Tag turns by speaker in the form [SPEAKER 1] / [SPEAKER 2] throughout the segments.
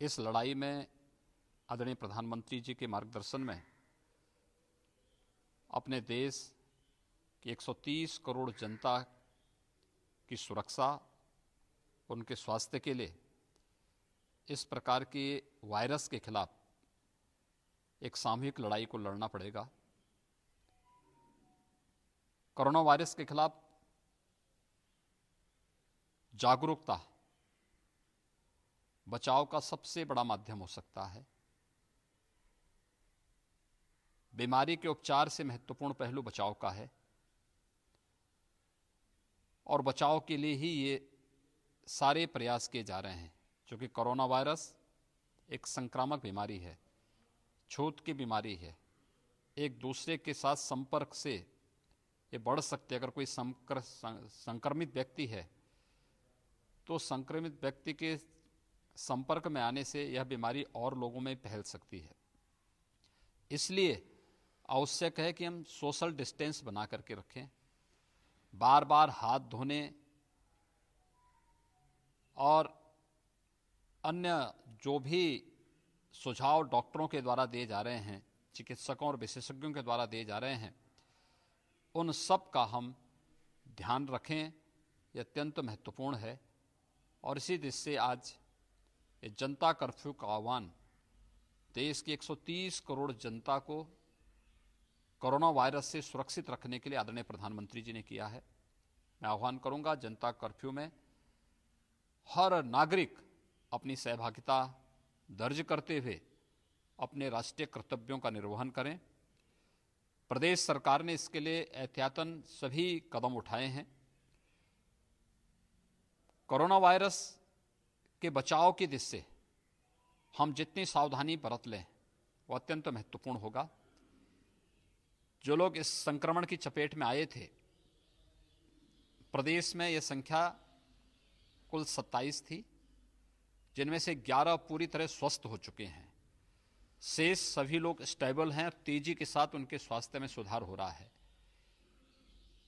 [SPEAKER 1] इस लड़ाई में आदरणीय प्रधानमंत्री जी के मार्गदर्शन में अपने देश की 130 करोड़ जनता की सुरक्षा, उनके स्वास्थ्य के लिए इस प्रकार के वायरस के खिलाफ एक सामूहिक लड़ाई को लड़ना पड़ेगा। कोरोना वायरस के खिलाफ जागरूकता बचाव का सबसे बड़ा माध्यम हो सकता है। बीमारी के उपचार से महत्वपूर्ण पहलू बचाव का है और बचाव के लिए ही ये सारे प्रयास किए जा रहे हैं, क्योंकि कोरोना वायरस एक संक्रामक बीमारी है, छूत की बीमारी है। एक दूसरे के साथ संपर्क से ये बढ़ सकते। अगर कोई संक्रमित व्यक्ति है तो संक्रमित व्यक्ति के संपर्क में आने से यह बीमारी और लोगों में फैल सकती है। इसलिए आवश्यक है कि हम सोशल डिस्टेंस बना करके रखें, बार बार हाथ धोने और अन्य जो भी सुझाव डॉक्टरों के द्वारा दिए जा रहे हैं, चिकित्सकों और विशेषज्ञों के द्वारा दिए जा रहे हैं, उन सब का हम ध्यान रखें। ये अत्यंत महत्वपूर्ण है। और इसी दृष्टि से आज ये जनता कर्फ्यू का आह्वान देश की 130 करोड़ जनता को कोरोना वायरस से सुरक्षित रखने के लिए आदरणीय प्रधानमंत्री जी ने किया है। मैं आह्वान करूंगा, जनता कर्फ्यू में हर नागरिक अपनी सहभागिता दर्ज करते हुए अपने राष्ट्रीय कर्तव्यों का निर्वहन करें। प्रदेश सरकार ने इसके लिए एहतियातन सभी कदम उठाए हैं। कोरोना वायरस के बचाव की दिशा से हम जितनी सावधानी बरत लें वो अत्यंत महत्वपूर्ण होगा। जो लोग इस संक्रमण की चपेट में आए थे, प्रदेश में यह संख्या कुल 27 थी, जिनमें से 11 पूरी तरह स्वस्थ हो चुके हैं। शेष सभी लोग स्टेबल हैं, तेजी के साथ उनके स्वास्थ्य में सुधार हो रहा है।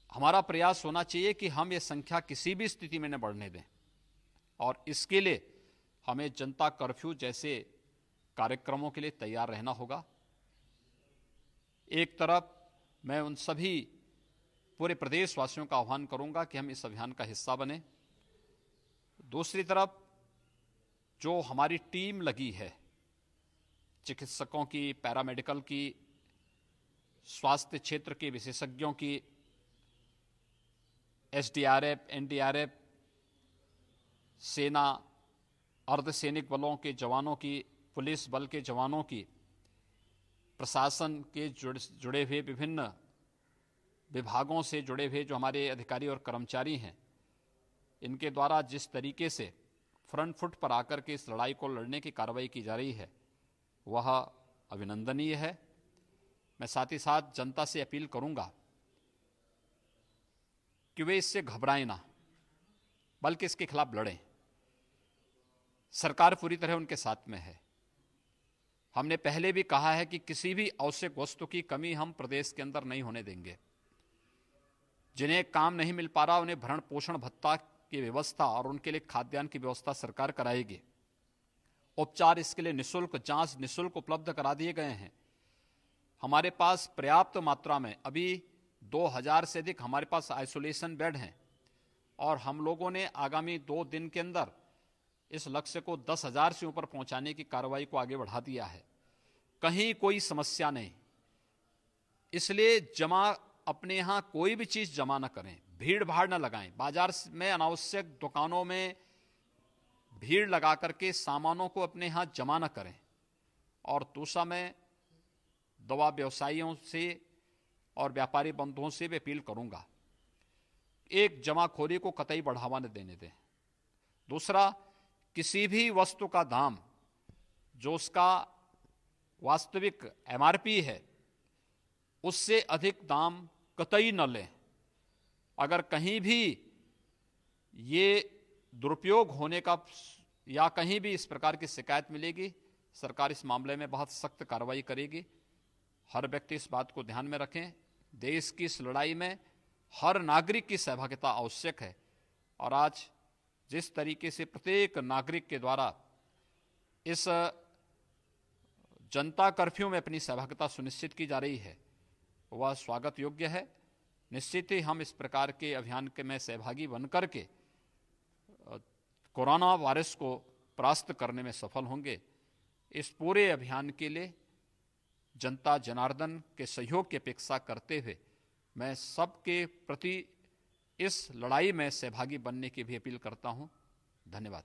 [SPEAKER 1] हमारा प्रयास होना चाहिए कि हम ये संख्या किसी भी स्थिति में न बढ़ने दें, और इसके लिए हमें जनता कर्फ्यू जैसे कार्यक्रमों के लिए तैयार रहना होगा। एक तरफ मैं उन सभी पूरे प्रदेशवासियों का आह्वान करूंगा कि हम इस अभियान का हिस्सा बने। दूसरी तरफ जो हमारी टीम लगी है, चिकित्सकों की, पैरामेडिकल की, स्वास्थ्य क्षेत्र के विशेषज्ञों की, एसडीआरएफ, एनडीआरएफ, सेना, अर्धसैनिक बलों के जवानों की, पुलिस बल के जवानों की, प्रशासन के जुड़े हुए विभिन्न विभागों से जुड़े हुए जो हमारे अधिकारी और कर्मचारी हैं, इनके द्वारा जिस तरीके से फ्रंट फुट पर आकर के इस लड़ाई को लड़ने की कार्रवाई की जा रही है वह अभिनंदनीय है। मैं साथ ही साथ जनता से अपील करूंगा कि वे इससे घबराएं ना, बल्कि इसके खिलाफ लड़ें। सरकार पूरी तरह उनके साथ में है। हमने पहले भी कहा है कि किसी भी आवश्यक वस्तु की कमी हम प्रदेश के अंदर नहीं होने देंगे। जिन्हें काम नहीं मिल पा रहा उन्हें भरण पोषण भत्ता की व्यवस्था और उनके लिए खाद्यान्न की व्यवस्था सरकार कराएगी। उपचार इसके लिए निःशुल्क जांच निःशुल्क उपलब्ध करा दिए गए हैं। हमारे पास पर्याप्त मात्रा में अभी 2000 से अधिक हमारे पास आइसोलेशन बेड हैं, और हम लोगों ने आगामी 2 दिन के अंदर इस लक्ष्य को 10,000 से ऊपर पहुंचाने की कार्रवाई को आगे बढ़ा दिया है। कहीं कोई समस्या नहीं। इसलिए अपने यहां कोई भी चीज जमा न करें, भीड़ भाड़ न लगाएं। बाजार में अनावश्यक दुकानों में भीड़ लगा करके सामानों को अपने यहां जमा न करें। और दूसरा, मैं दवा व्यवसायियों से और व्यापारी बंधुओं से भी अपील करूंगा, एक जमाखोरी को कतई बढ़ावा न देने दें। दूसरा, किसी भी वस्तु का दाम जो उसका वास्तविक एमआरपी है उससे अधिक दाम कतई न लें। अगर कहीं भी ये दुरुपयोग होने का या कहीं भी इस प्रकार की शिकायत मिलेगी, सरकार इस मामले में बहुत सख्त कार्रवाई करेगी। हर व्यक्ति इस बात को ध्यान में रखें। देश की इस लड़ाई में हर नागरिक की सहभागिता आवश्यक है, और आज जिस तरीके से प्रत्येक नागरिक के द्वारा इस जनता कर्फ्यू में अपनी सहभागिता सुनिश्चित की जा रही है वह स्वागत योग्य है। निश्चित ही हम इस प्रकार के अभियान के में सहभागी बनकर के कोरोना वायरस को परास्त करने में सफल होंगे। इस पूरे अभियान के लिए जनता जनार्दन के सहयोग की अपेक्षा करते हुए मैं सबके प्रति इस लड़ाई में सहभागी बनने की भी अपील करता हूं। धन्यवाद।